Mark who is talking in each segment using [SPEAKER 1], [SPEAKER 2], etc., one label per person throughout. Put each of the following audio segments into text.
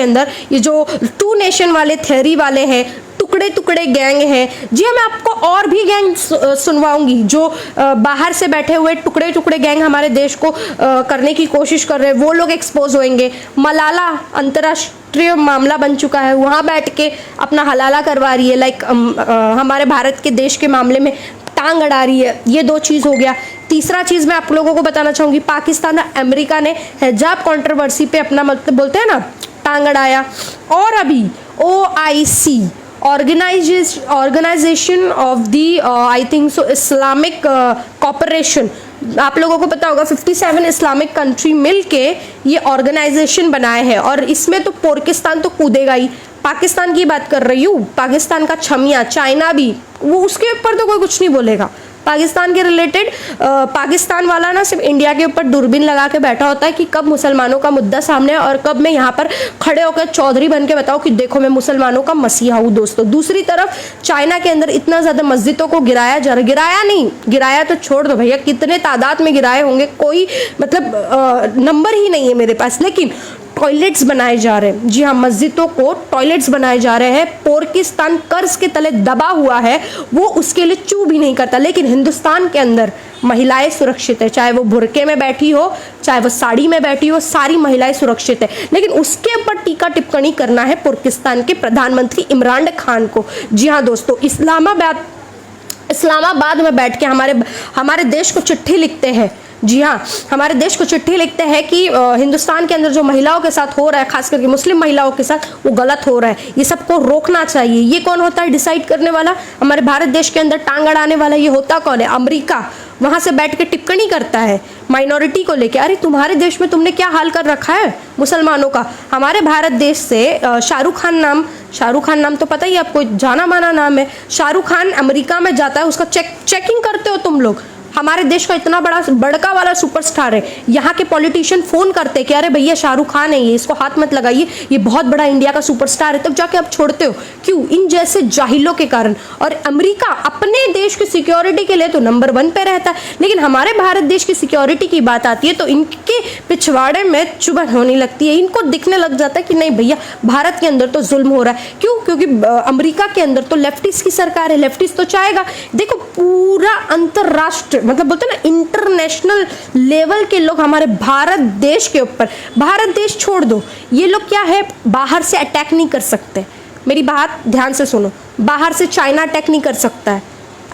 [SPEAKER 1] अंदर ये जो टू नेशन वाले थ्योरी वाले हैं, टुकड़े टुकड़े गैंग है। जी हाँ, मैं आपको और भी गैंग सुनवाऊंगी जो बाहर से बैठे हुए टुकड़े टुकड़े गैंग हमारे देश को करने की कोशिश कर रहे हैं, वो लोग एक्सपोज होंगे। मलाला अंतर्राष्ट्रीय मामला बन चुका है, वहाँ बैठ के अपना हलाला करवा रही है, लाइक हमारे भारत के देश के मामले में टांग अड़ा रही है। ये दो चीज़ हो गया। तीसरा चीज़ मैं आप लोगों को बताना चाहूँगी, पाकिस्तान और अमेरिका ने हिजाब कंट्रोवर्सी पे अपना मतलब बोलते हैं ना टांग अड़ाया। और अभी OIC organisation of the I think so Islamic cooperation, आप लोगों को पता होगा 57 इस्लामिक कंट्री मिलके ये ऑर्गेनाइजेशन बनाए हैं, और इसमें तो पाकिस्तान तो कूदेगा ही। पाकिस्तान की बात कर रही हूँ, पाकिस्तान का छमिया, चाइना भी, वो उसके ऊपर तो कोई कुछ नहीं बोलेगा। पाकिस्तान के रिलेटेड पाकिस्तान वाला ना सिर्फ इंडिया के ऊपर दूरबीन लगा के बैठा होता है कि कब मुसलमानों का मुद्दा सामने है और कब मैं यहाँ पर खड़े होकर चौधरी बन के बताऊँ कि देखो मैं मुसलमानों का मसीहा हूँ। दोस्तों, दूसरी तरफ चाइना के अंदर इतना ज़्यादा मस्जिदों को गिराया जा रहा, गिराया नहीं, गिराया तो छोड़ दो भैया, कितने तादाद में गिराए होंगे कोई मतलब नंबर ही नहीं है मेरे पास, लेकिन टॉयलेट्स बनाए जा रहे हैं। जी हाँ, मस्जिदों को टॉयलेट्स बनाए जा रहे हैं। पाकिस्तान कर्ज के तले दबा हुआ है, वो उसके लिए चू भी नहीं करता, लेकिन हिंदुस्तान के अंदर महिलाएं सुरक्षित है, चाहे वो बुरके में बैठी हो, चाहे वो साड़ी में बैठी हो, सारी महिलाएं सुरक्षित है। लेकिन उसके ऊपर टीका टिप्पणी करना है पाकिस्तान के प्रधानमंत्री इमरान खान को। जी हाँ दोस्तों, इस्लामाबाद में बैठ के हमारे देश को चिट्ठी लिखते हैं। जी हाँ, हमारे देश को चिट्ठी लिखते हैं कि हिंदुस्तान के अंदर जो महिलाओं के साथ हो रहा है, खास करके मुस्लिम महिलाओं के साथ, वो गलत हो रहा है, ये सबको रोकना चाहिए। ये कौन होता है डिसाइड करने वाला? हमारे भारत देश के अंदर टांग अड़ाने वाला ये होता कौन है? अमेरिका। वहाँ से बैठ के टिप्पणी करता है माइनॉरिटी को लेके। अरे तुम्हारे देश में तुमने क्या हाल कर रखा है मुसलमानों का? हमारे भारत देश से शाहरुख खान नाम तो पता ही आपको, जाना माना नाम है। शाहरुख खान अमेरिका में जाता है, उसका चेकिंग करते हो तुम लोग। हमारे देश का इतना बड़का वाला सुपरस्टार है, यहाँ के पॉलिटिशियन फोन करते हैं कि अरे भैया शाहरुख खान है ये, इसको हाथ मत लगाइए, ये बहुत बड़ा इंडिया का सुपरस्टार है, तब जाके आप छोड़ते हो। क्यों? इन जैसे जाहिलों के कारण। और अमेरिका अपने देश की सिक्योरिटी के लिए तो नंबर 1 पे रहता है, लेकिन हमारे भारत देश की सिक्योरिटी की बात आती है तो इनके पिछवाड़े में चुभन होने लगती है। इनको दिखने लग जाता है कि नहीं भैया, भारत के अंदर तो जुल्म हो रहा है। क्यों? क्योंकि अमेरिका के अंदर तो लेफ्टिस्ट की सरकार है, लेफ्टिस्ट तो चाहेगा। देखो, पूरा अंतरराष्ट्रीय मतलब बोलते हैं ना इंटरनेशनल लेवल के लोग हमारे भारत देश के ऊपर, भारत देश छोड़ दो, ये लोग क्या है, बाहर से अटैक नहीं कर सकते। मेरी बात ध्यान से सुनो, बाहर से चाइना अटैक नहीं कर सकता है,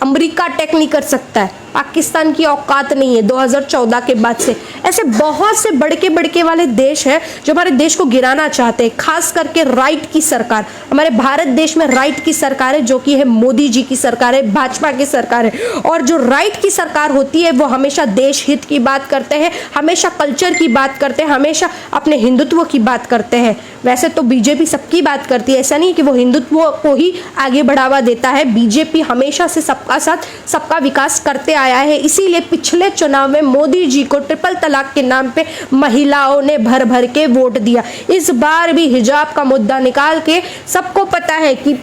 [SPEAKER 1] अमेरिका अटैक नहीं कर सकता है, पाकिस्तान की औकात नहीं है 2014 के बाद से। ऐसे बहुत से बड़के वाले देश हैं जो हमारे देश को गिराना चाहते हैं, खास करके राइट की सरकार। हमारे भारत देश में राइट की सरकार है, जो कि है मोदी जी की सरकार है, भाजपा की सरकार है। और जो राइट की सरकार होती है वो हमेशा देश हित की बात करते हैं, हमेशा कल्चर की बात करते हैं, हमेशा अपने हिंदुत्व की बात करते हैं। वैसे तो बीजेपी सबकी बात करती है, ऐसा नहीं कि वो हिंदुत्व को ही आगे बढ़ावा देता है। बीजेपी हमेशा से सबका साथ सबका विकास करते आया है, इसीलिए पिछले चुनाव में मोदी जी को ट्रिपल तलाक के नाम पे महिलाओं ने भर भर के वोट दिया। इस बार भी हिजाब का मुद्दा निकाल के, सबको पता है कि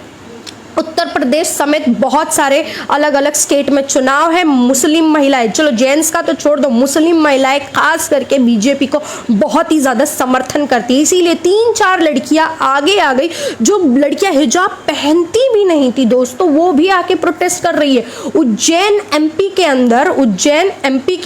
[SPEAKER 1] उत्तर प्रदेश समेत बहुत सारे अलग अलग स्टेट में चुनाव है, मुस्लिम महिलाएं, चलो जेंट्स का तो छोड़ दो, मुस्लिम महिलाएं खास करके बीजेपी को बहुत ही ज़्यादा समर्थन करती है। इसीलिए 3-4 लड़कियां आगे आ गई, जो लड़कियां हिजाब पहनती भी नहीं थी दोस्तों, वो भी आके प्रोटेस्ट कर रही है। उज्जैन एमपी के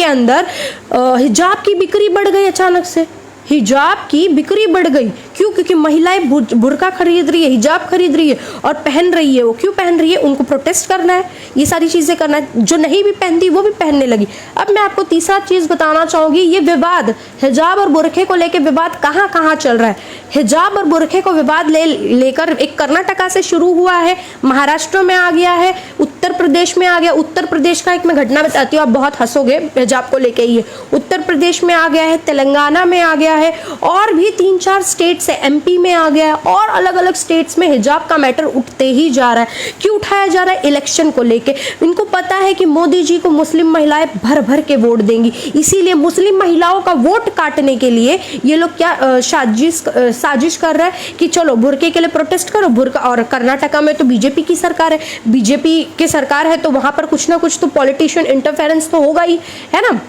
[SPEAKER 1] अंदर हिजाब की बिक्री बढ़ गई, अचानक से हिजाब की बिक्री बढ़ गई। क्यों? क्योंकि महिलाएं बुर्का खरीद रही है, हिजाब खरीद रही है और पहन रही है। वो क्यों पहन रही है? उनको प्रोटेस्ट करना है, ये सारी चीज़ें करना है। जो नहीं भी पहनती वो भी पहनने लगी। अब मैं आपको तीसरा चीज़ बताना चाहूँगी, ये विवाद हिजाब और बुरखे को लेकर विवाद कहाँ कहाँ चल रहा है। हिजाब और बुरखे को विवाद लेकर एक कर्नाटका से शुरू हुआ है, महाराष्ट्र में आ गया है, उत्तर प्रदेश में आ गया। उत्तर प्रदेश का एक मैं घटना बताती हूँ, आप बहुत हंसोगे हिजाब को लेके। ये उत्तर प्रदेश में आ गया है, तेलंगाना में आ गया है, और भी 3-4 स्टेट से, एमपी में आ गया है, और अलग अलग स्टेट्स में हिजाब का मैटर उठते ही जा रहा है। क्यों उठाया जा रहा है? इलेक्शन को लेके। इनको पता है कि मोदी जी को मुस्लिम महिलाएं भर भर के वोट देंगी, इसीलिए मुस्लिम महिलाओं का वोट काटने के लिए ये लोग क्या साजिश कर रहा है कि चलो बुरके के लिए प्रोटेस्ट करो, बुरका। और कर्नाटका में तो बीजेपी की सरकार है, बीजेपी की सरकार है तो वहां पर कुछ ना कुछ तो पॉलिटिशियन इंटरफेरेंस तो होगा ही, है ना।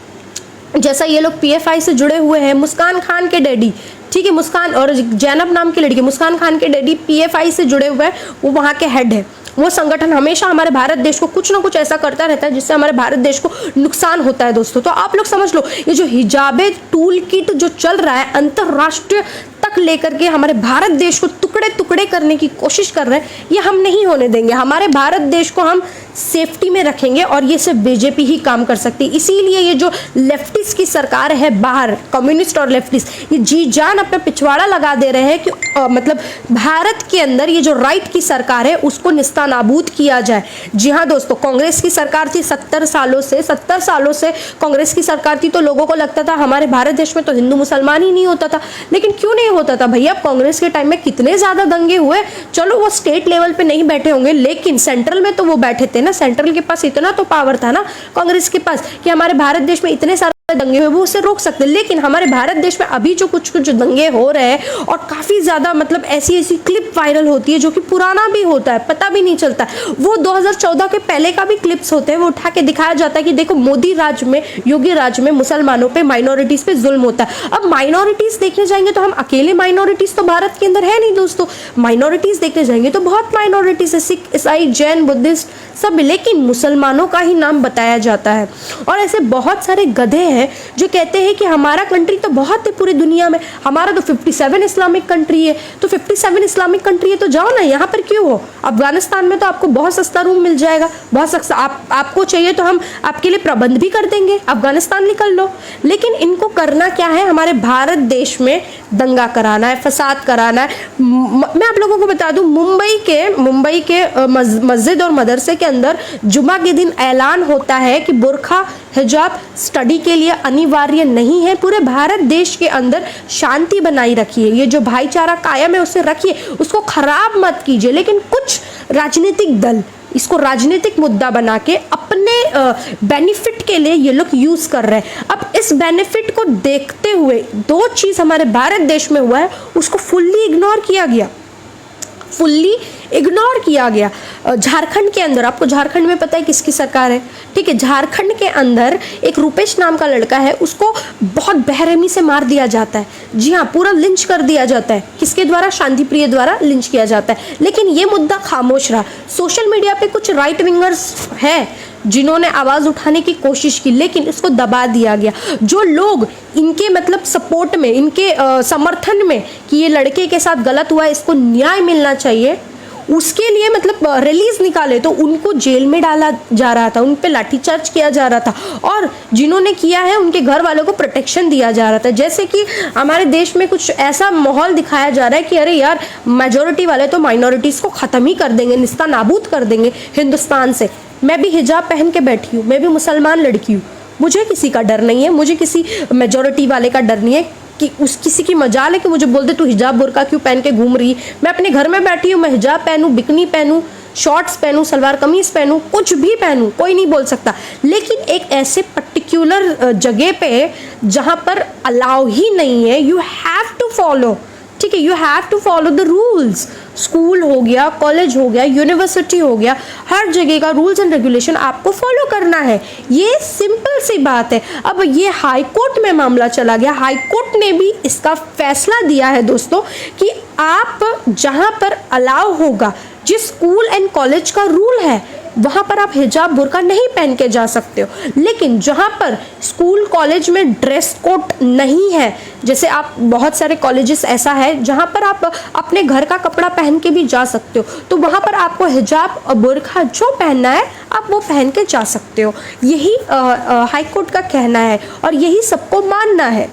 [SPEAKER 1] जैसा ये लोग पीएफआई से जुड़े हुए हैं, मुस्कान खान के डैडी ठीक है। मुस्कान और जैनब नाम की लड़की, मुस्कान खान के डैडी PFI से जुड़े हुए हैं, वो वहाँ के हेड है। वो संगठन हमेशा हमारे भारत देश को कुछ ना कुछ ऐसा करता रहता है जिससे हमारे भारत देश को नुकसान होता है दोस्तों। तो आप लोग समझ लो, ये जो हिजाबे टूल किट जो चल रहा है अंतरराष्ट्रीय तक लेकर के हमारे भारत देश को टुकड़े टुकड़े करने की कोशिश कर रहे हैं, ये हम नहीं होने देंगे। हमारे भारत देश को हम सेफ्टी में रखेंगे और ये सिर्फ बीजेपी ही काम कर सकती है। इसीलिए ये जो लेफ्टिस्ट की सरकार है बाहर, कम्युनिस्ट और लेफ्टिस्ट, ये जी जान अपना पिछवाड़ा लगा दे रहे हैं कि मतलब भारत के अंदर ये जो राइट की सरकार है उसको निस्तानाबूद किया जाए। जी हाँ दोस्तों, कांग्रेस की सरकार थी 70 सालों से कांग्रेस की सरकार थी, तो लोगों को लगता था हमारे भारत देश में तो हिंदू मुसलमान ही नहीं होता था। लेकिन क्यों नहीं होता था भैया? कांग्रेस के टाइम में कितने ज्यादा दंगे हुए। चलो वो स्टेट लेवल पे नहीं बैठे होंगे, लेकिन सेंट्रल में तो वो बैठे थे ना। सेंट्रल के पास इतना तो पावर था ना कांग्रेस के पास कि हमारे भारत देश में इतने सारे दंगे हुए वो उसे रोक सकते। लेकिन हमारे भारत देश में अभी जो कुछ दंगे हो रहे हैं और काफी ज्यादा मतलब ऐसी क्लिप वायरल होती है जो कि पुराना भी होता है, पता भी नहीं चलता। वो 2014 के पहले का भी क्लिप्स होते हैं, वो उठा के दिखाया जाता है कि देखो मोदी राज में, योगी राज में मुसलमानों पे, माइनॉरिटीज पे जुल्म होता है। अब माइनॉरिटीज देखने जाएंगे तो हम अकेले माइनॉरिटीज तो भारत के अंदर है नहीं दोस्तों। माइनॉरिटीज देखने जाएंगे तो बहुत माइनॉरिटीज है, सिख, ईसाई, जैन, बुद्धिस्ट सब, लेकिन मुसलमानों का ही नाम बताया जाता है। और ऐसे बहुत सारे गधे हैं जो कहते हैं कि हमारा कंट्री तो बहुत है पूरी दुनिया में, हमारा तो 57 इस्लामिक कंट्री है। तो 57 इस्लामिक कंट्री है तो जाओ ना, यहाँ पर क्यों हो? अफगानिस्तान में तो आपको बहुत सस्ता रूम मिल जाएगा, बहुत सस्ता। आपको चाहिए तो हम आपके लिए प्रबंध भी कर देंगे, अफगानिस्तान निकल लो। लेकिन इनको करना क्या है? हमारे भारत देश में दंगा कराना है, फसाद कराना है। मैं आप लोगों को बता दूं, मुंबई के मस्जिद और मदरसे के अंदर जुमा के दिन ऐलान होता है कि बुर्खा हिजाब स्टडी के लिए अनिवार्य नहीं है। पूरे भारत देश के अंदर शांति बनाई रखिए, ये जो भाईचारा कायम है उसे रखिए, उसको खराब मत कीजिए। लेकिन कुछ राजनीतिक दल इसको राजनीतिक मुद्दा बना के अपने बेनिफिट के लिए ये लोग यूज कर रहे हैं। अब इस बेनिफिट को देखते हुए दो चीज हमारे भारत देश में हुआ है, उसको फुल्ली इग्नोर किया गया। झारखंड के अंदर, आपको झारखंड में पता है किसकी सरकार है? ठीक है, झारखंड के अंदर एक रूपेश नाम का लड़का है, उसको बहुत बेरहमी से मार दिया जाता है। जी हाँ, पूरा लिंच कर दिया जाता है। किसके द्वारा? शांति प्रिय द्वारा लिंच किया जाता है। लेकिन ये मुद्दा खामोश रहा। सोशल मीडिया पे कुछ राइट विंगर्स है जिन्होंने आवाज उठाने की कोशिश की, लेकिन इसको दबा दिया गया। जो लोग इनके मतलब सपोर्ट में, इनके समर्थन में कि ये लड़के के साथ गलत हुआ है, इसको न्याय मिलना चाहिए, उसके लिए मतलब रिलीज निकाले, तो उनको जेल में डाला जा रहा था, उन पे लाठीचार्ज किया जा रहा था, और जिन्होंने किया है उनके घर वालों को प्रोटेक्शन दिया जा रहा था। जैसे कि हमारे देश में कुछ ऐसा माहौल दिखाया जा रहा है कि अरे यार, मेजोरिटी वाले तो माइनॉरिटीज को खत्म ही कर देंगे, निस्तानाबूद कर देंगे हिंदुस्तान से। मैं भी हिजाब पहन के बैठी हूँ, मैं भी मुसलमान लड़की हूँ, मुझे किसी का डर नहीं है, मुझे किसी मेजोरिटी वाले का डर नहीं है कि किसी की मजाल है कि मुझे बोल दे तू हिजाब बुर्का क्यों पहन के घूम रही। मैं अपने घर में बैठी हूँ, मैं हिजाब पहनूं, बिकनी पहनूं, शॉर्ट्स पहनूं, सलवार कमीज पहनूं, कुछ भी पहनूं, कोई नहीं बोल सकता। लेकिन एक ऐसे पर्टिकुलर जगह पे जहां पर अलाउ ही नहीं है, यू हैव टू फॉलो, ठीक है, you have to follow the rules. School हो गया, कॉलेज हो गया, यूनिवर्सिटी हो गया, हर जगह का रूल्स एंड रेगुलेशन आपको फॉलो करना है। ये सिंपल सी बात है। अब ये हाई कोर्ट में मामला चला गया, हाई कोर्ट ने भी इसका फैसला दिया है दोस्तों कि आप जहां पर अलाउ होगा, जिस स्कूल एंड कॉलेज का रूल है वहां पर आप हिजाब बुर्का नहीं पहन के जा सकते हो। लेकिन जहां पर स्कूल कॉलेज में ड्रेस कोड नहीं है, जैसे आप बहुत सारे कॉलेजेस ऐसा है जहां पर आप अपने घर का कपड़ा पहन के भी जा सकते हो, तो वहां पर आपको हिजाब और बुर्का जो पहनना है आप वो पहन के जा सकते हो। यही हाई कोर्ट का कहना है और यही सबको मानना है।